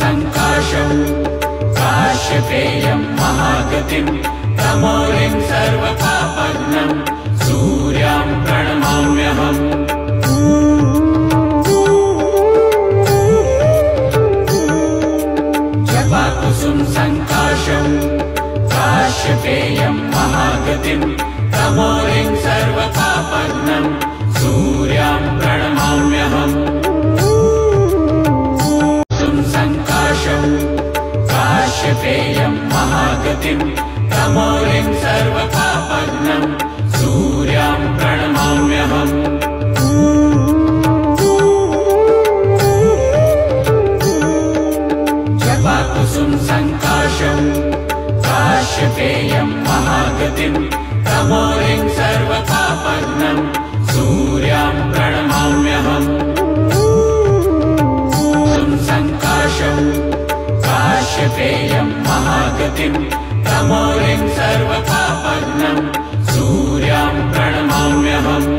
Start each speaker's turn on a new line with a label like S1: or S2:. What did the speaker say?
S1: सङ्काशम् काश्यपेयम् महागतिम् तमोरिम् सर्वपापघ्नम् सूर्याम् प्रणमाम्यहम् जपाकुसुम् सङ्काशम् काश्यपेयम् महागतिम् तमोरिम् सर्वपापघ्नम् सूर्याम् प्रणमाम्यहम् सङ्काशम् काश्यपेयम् महागतिम् तमोरिम् सर्वपापघ्नम् सूर्याम् प्रणमाम्यहम् जपाकुसुम् सङ्काशम् काश्यपेयम् महागतिम् तमोरिम् सर्वपापघ्नम् सूर्याम् प्रणमाम्यहम् सङ्काशम् काश्यपेयम् महागतिम् तमोरिम् सर्वपापघ्नम् सूर्याम् प्रणमाम्यहम्